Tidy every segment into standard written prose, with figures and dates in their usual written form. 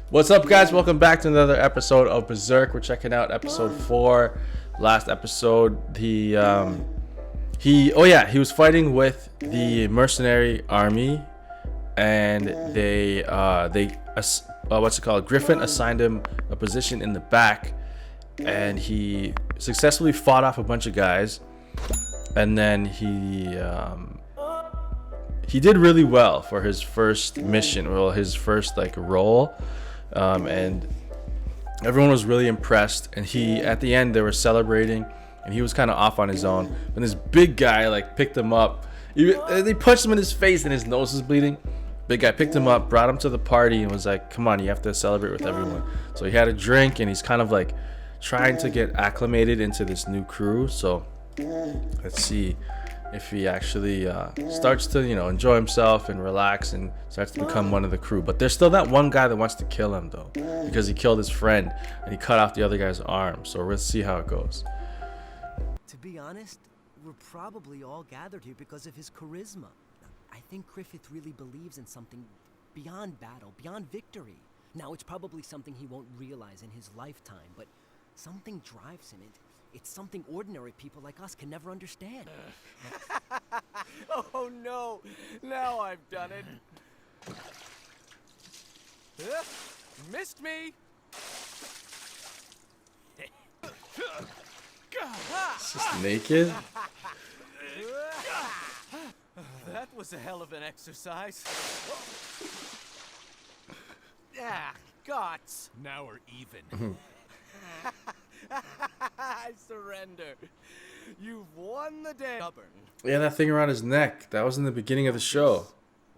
What's up, guys? Welcome back to another episode of Berserk. We're checking out episode 4. Last episode, he was fighting with the mercenary army, and Griffith assigned him a position in the back, and he successfully fought off a bunch of guys, and then he did really well for his first mission, well, his first role. And everyone was really impressed, and at the end they were celebrating, and he was kind of off on his own, and this big guy picked him up. They punched him in his face and his nose was bleeding. Big guy picked him up, brought him to the party, and was like, come on, you have to celebrate with everyone. So he had a drink, and he's kind of trying to get acclimated into this new crew. So let's see if he actually starts to enjoy himself and relax and starts to become one of the crew. But there's still that one guy that wants to kill him, though, because he killed his friend and he cut off the other guy's arm. So let's see how it goes. To be honest, we're probably all gathered here because of his charisma. I think Griffith really believes in something beyond battle, beyond victory. Now, it's probably something he won't realize in his lifetime, but something drives him. It's something ordinary people like us can never understand. Oh no! Now I've done it. Missed me! It's just naked. That was a hell of an exercise. Ah, guts. Now we're even. I surrender. You've won the day. Stubborn. Yeah, that thing around his neck. That was in the beginning of the show.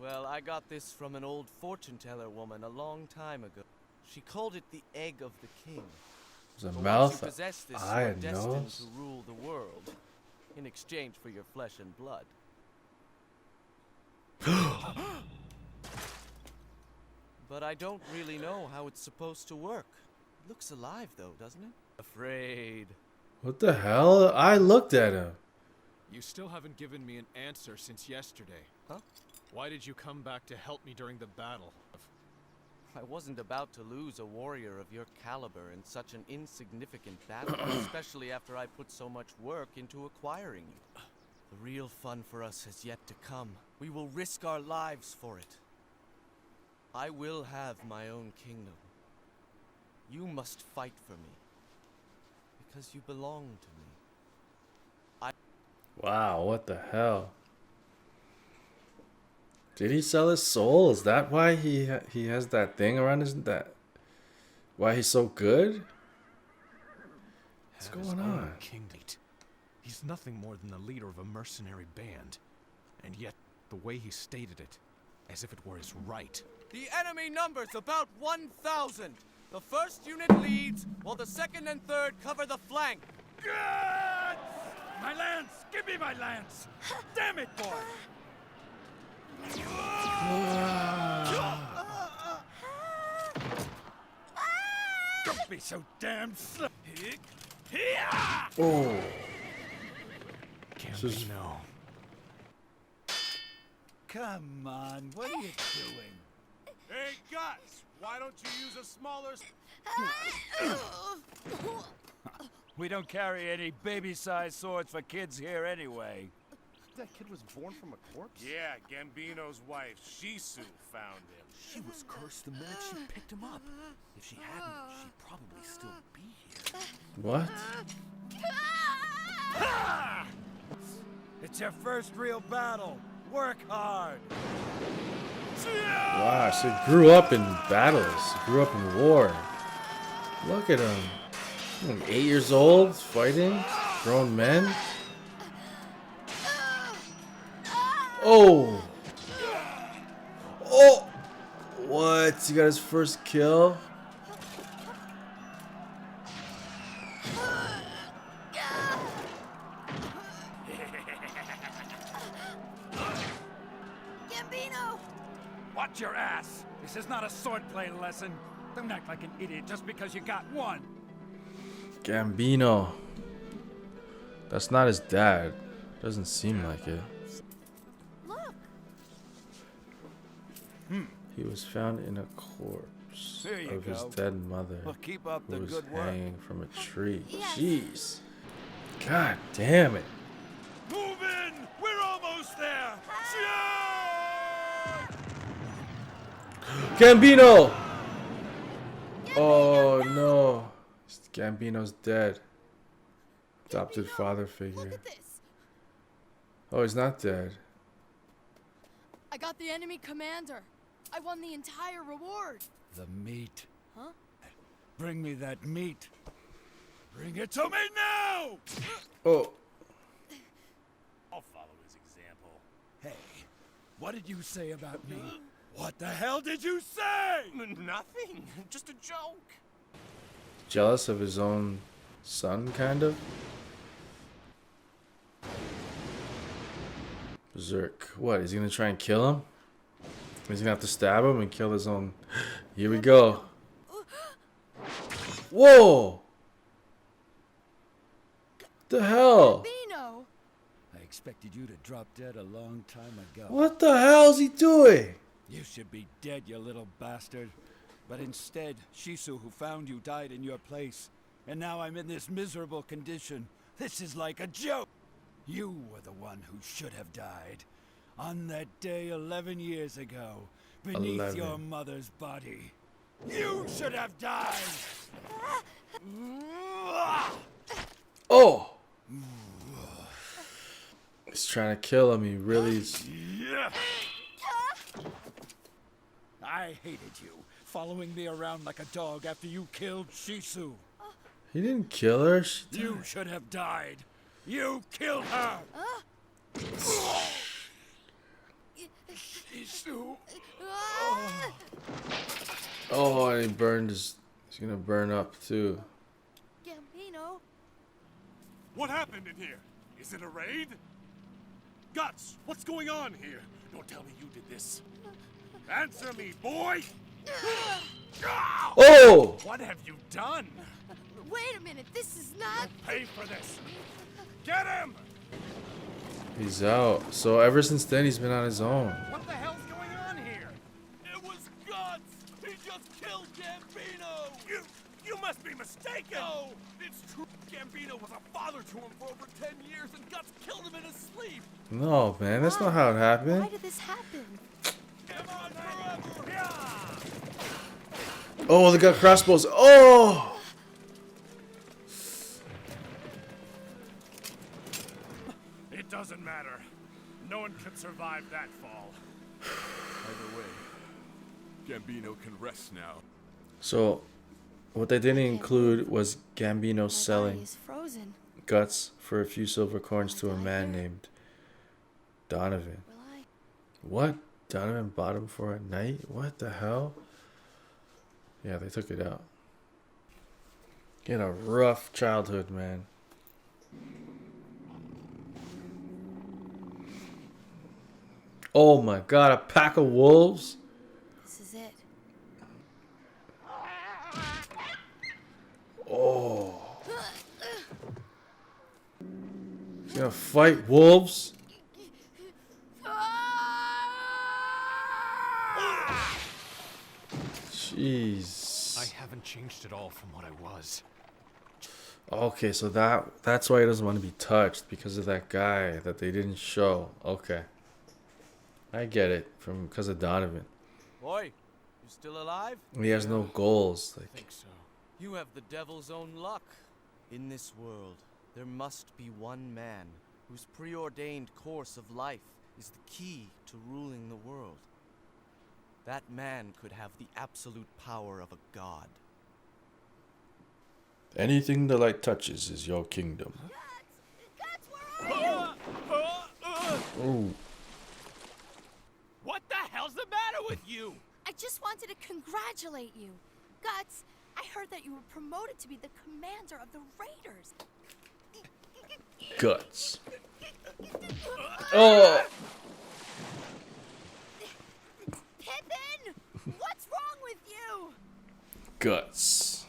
Well, I got this from an old fortune teller woman a long time ago. She called it the egg of the king. There's a But mouth, once you possess this, eye, you're and destined nose. to rule the world in exchange for your flesh and blood. But I don't really know how it's supposed to work. It looks alive, though, doesn't it? Afraid. What the hell? I looked at him. You still haven't given me an answer since yesterday. Huh? Why did you come back to help me during the battle? I wasn't about to lose a warrior of your caliber in such an insignificant battle, especially after I put so much work into acquiring you. The real fun for us has yet to come. We will risk our lives for it. I will have my own kingdom. You must fight for me, because you belong to me. Wow, what the hell? Did he sell his soul? Is that why he has that thing around his why he's so good? What's going on? Kingdom. He's nothing more than the leader of a mercenary band, and yet the way he stated it, as if it were his right. The enemy numbers about 1,000. The first unit leads, while the second and third cover the flank. Good! My lance! Give me my lance! Damn it, boy! Don't be so damn slow! Oh. Gambino. Come on, what are you doing? Hey, Guts! Why don't you use a smaller... We don't carry any baby-sized swords for kids here anyway. That kid was born from a corpse? Yeah, Gambino's wife, Shisu, found him. She was cursed the minute she picked him up. If she hadn't, she'd probably still be here. What? Ha! It's your first real battle. Work hard. Wow, she grew up in battles. She grew up in war. Look at him. 8 years old, fighting. Grown men. Oh! Oh! What? He got his first kill? Gambino! Watch your ass. This is not a swordplay lesson. Don't act like an idiot just because you got one. Gambino. That's not his dad. Doesn't seem like it. Look! He was found in a corpse. corpse There you of his go. dead mother Well, keep up the who was good work. hanging from a tree. Yes. Jeez. God damn it. Move in! We're almost there! Gambino! Oh no. Gambino's dead. Adopted father Look figure. at this. Oh, he's not dead. I got the enemy commander. I won the entire reward. The meat. Huh? Bring me that meat. Bring it to me now! Oh. I'll follow his example. Hey, what did you say about me? What the hell did you say? Nothing. Just a joke. Jealous of his own son, kind of? Berserk. What? Is he gonna try and kill him? He's gonna have to stab him and kill his own. Here we go. Whoa! The hell? Bino. I expected you to drop dead a long time ago. What the hell is he doing? You should be dead, you little bastard. But instead, Shisu, who found you, died in your place. And now I'm in this miserable condition. This is like a joke. You were the one who should have died. On that day 11 years ago, beneath 11. your mother's body. You should have died! Oh! He's trying to kill him. He really is. I hated you, following me around like a dog after you killed Shisu. He didn't kill her. She You should have died. You killed her! Shisu! Oh, and he burned his. He's gonna burn up too. Gambino. What happened in here? Is it a raid? Guts, what's going on here? Don't tell me you did this. Answer me, boy! Oh! What have you done? Wait a minute. This is not. Pay for this! Get him! He's out. So ever since then, he's been on his own. What the hell's going on here? It was Guts. He just killed Gambino. You must be mistaken! No, it's true. Gambino was a father to him for over 10 years, and Guts killed him in his sleep. No, man, that's not how it Why happened. did this happen? Come on, forever. Oh, they got crossbows. Oh! It doesn't matter. No one could survive that fall. Either way, Gambino can rest now. So, what they didn't include was Gambino My body selling is frozen. guts for a few silver coins to a man named Donovan. Will I? What? Donovan bought him for a night? What the hell? Yeah, they took it out. Get a rough childhood, man. Oh my god, a pack of wolves? This is it. Oh. He's gonna fight wolves? Jeez. I haven't changed at all from what I was. Okay, so that's why he doesn't want to be touched, because of that guy that they didn't show. Okay. I get it, because of Donovan. Boy, you still alive? He has no goals. I Like, think so. You have the devil's own luck. In this world, there must be one man whose preordained course of life is the key to ruling the world. That man could have the absolute power of a god. anything the light touches is your kingdom. Guts, where are you? Ooh. What the hell's the matter with you? I just wanted to congratulate you. Guts, I heard that you were promoted to be the commander of the Raiders. Guts. Oh. Pippin! What's wrong with you? Guts.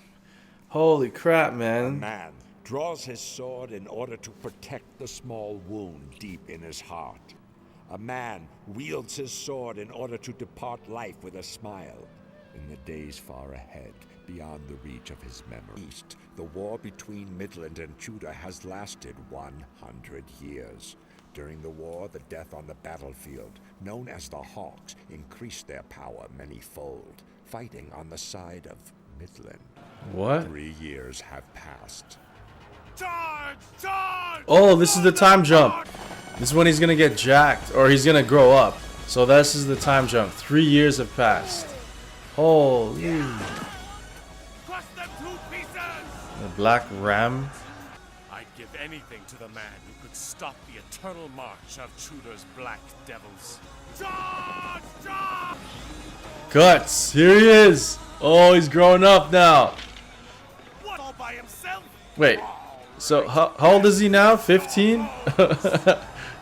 Holy crap, A man. man draws his sword in order to protect the small wound deep in his heart. A man wields his sword in order to depart life with a smile. in the days far ahead, beyond the reach of his memory. East, the war between Midland and Tudor has lasted 100 years. During the war, the death on the battlefield, known as the Hawks, increased their power many-fold, fighting on the side of Midland. What? 3 years have passed. Charge! Charge! Oh, this is the time jump. This is when he's gonna get jacked, or he's gonna grow up. So this is the time jump. 3 years have passed. Holy. Crush them to pieces! The Black Ram. I'd give anything to the man who could stop the eternal march of Tudor's black devils. Charge! Charge! Guts. Here he is. Oh, he's growing up now. What, all by himself? Wait. So how old is he now? 15?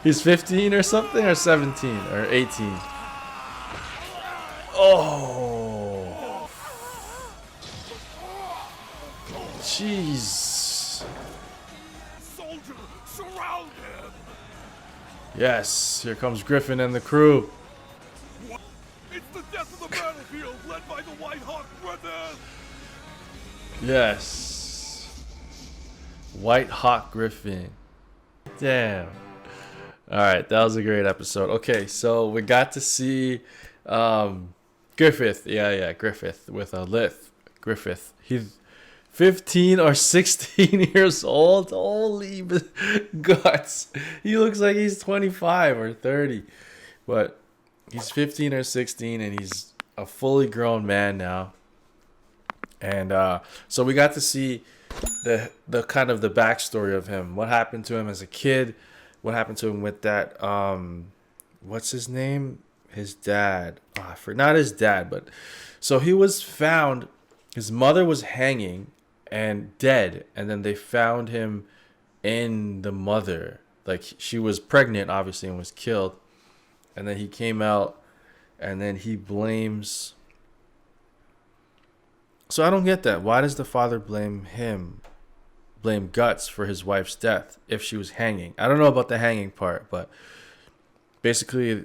He's 15 or something, or 17 or 18. Oh. Jeez. Soldier, surround him! Yes, here comes Griffin and the crew. It's the death of the battlefield, led by the White Hawk brothers! Yes. White Hawk Griffin. Damn. Alright, that was a great episode. Okay, so we got to see Griffith. Yeah, Griffith with a Lith. Griffith. He's 15 or 16 years old. Holy guts. He looks like he's 25 or 30. But he's 15 or 16 and he's a fully grown man now. And so we got to see the kind of the backstory of him. What happened to him as a kid? What happened to him with that? What's his name? His dad. Not his dad, but so he was found. His mother was hanging and dead, and then they found him in the mother. Like she was pregnant, obviously, and was killed. And then he came out, and then he blames. So I don't get that. Why does the father blame Guts for his wife's death if she was hanging? I don't know about the hanging part, but basically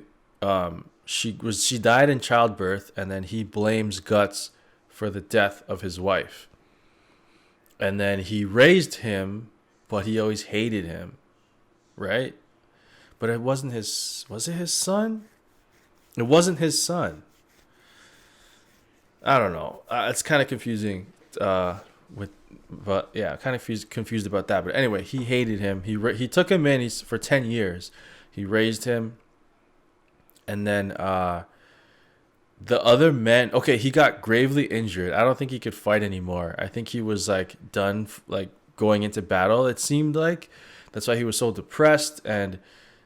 she died in childbirth, and then he blames Guts for the death of his wife. And then he raised him, but he always hated him, right? But it wasn't his. Was it his son? It wasn't his son. I don't know. It's kind of confusing. But yeah, kind of confused about that. But anyway, he hated him. He took him in for 10 years. He raised him, and then the other men. Okay, he got gravely injured. I don't think he could fight anymore. I think he was like done, like going into battle. It seemed like that's why he was so depressed. And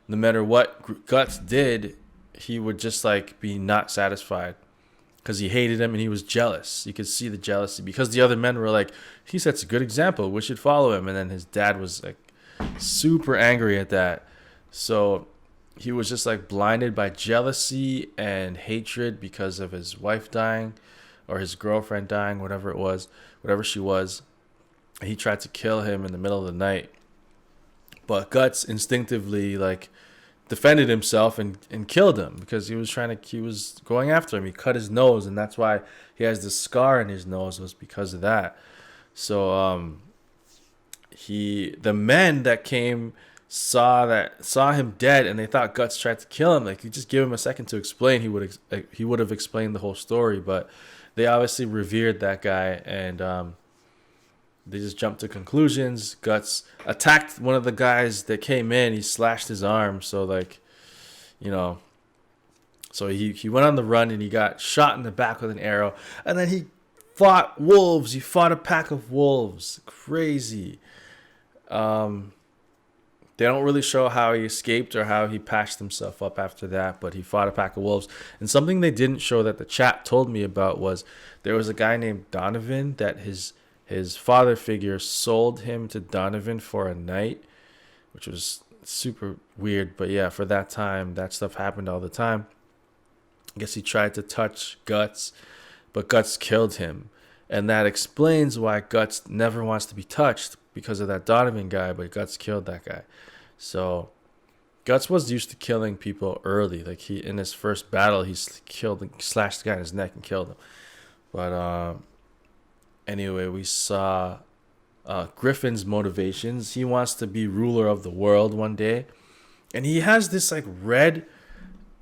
no matter what Guts did, he would just like be not satisfied. Because he hated him and he was jealous. You could see the jealousy because the other men were like, he sets a good example. We should follow him. And then his dad was like super angry at that. So he was just like blinded by jealousy and hatred because of his wife dying or his girlfriend dying, whatever she was. He tried to kill him in the middle of the night. But Guts instinctively like defended himself and killed him because he was going after him. He cut his nose, and that's why he has this scar in his nose, was because of that. So the men that came saw him dead, and they thought Guts tried to kill him. Like, you just give him a second to explain, he would have explained the whole story. But they obviously revered that guy, and they just jumped to conclusions. Guts attacked one of the guys that came in. He slashed his arm. So, like, so he went on the run and he got shot in the back with an arrow. And then he fought wolves. He fought a pack of wolves. Crazy. They don't really show how he escaped or how he patched himself up after that. But he fought a pack of wolves. And something they didn't show that the chat told me about was there was a guy named Donovan that his father figure sold him to Donovan for a night, which was super weird. But yeah, for that time, that stuff happened all the time. I guess he tried to touch Guts, but Guts killed him. And that explains why Guts never wants to be touched, because of that Donovan guy, but Guts killed that guy. So Guts was used to killing people early. Like, in his first battle, he slashed the guy in his neck and killed him. But anyway, we saw Griffin's motivations. He wants to be ruler of the world one day, and he has this like red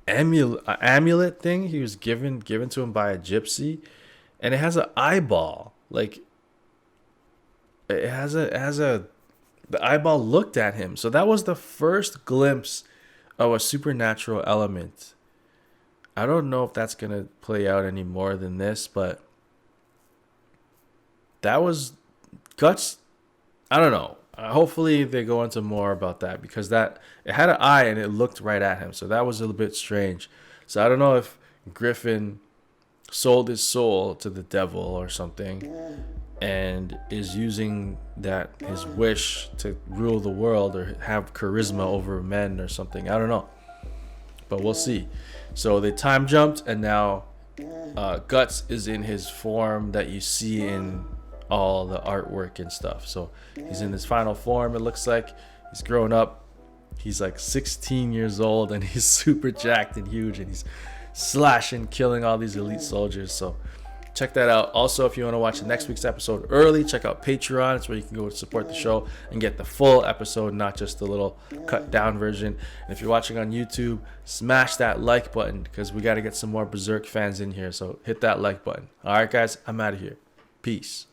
amulet thing he was given to him by a gypsy, and it has an eyeball. Like it has a the eyeball looked at him. So that was the first glimpse of a supernatural element. I don't know if that's gonna play out any more than this, but that was Guts. I don't know. Hopefully they go into more about that, because that it had an eye and it looked right at him. So that was a little bit strange. So I don't know if Griffin sold his soul to the devil or something, and is using that his wish to rule the world or have charisma over men or something. I don't know, but we'll see. So they time jumped, and now Guts is in his form that you see in all the artwork and stuff. So he's in his final form. It looks like he's grown up. He's like 16 years old, and he's super jacked and huge, and he's slashing, killing all these elite soldiers. So check that out. Also, if you want to watch the next week's episode early, check out Patreon. It's where you can go to support the show and get the full episode, not just the little cut down version. And if you're watching on YouTube, smash that like button, because we got to get some more Berserk fans in here. So hit that like button. All right, guys, I'm out of here. Peace.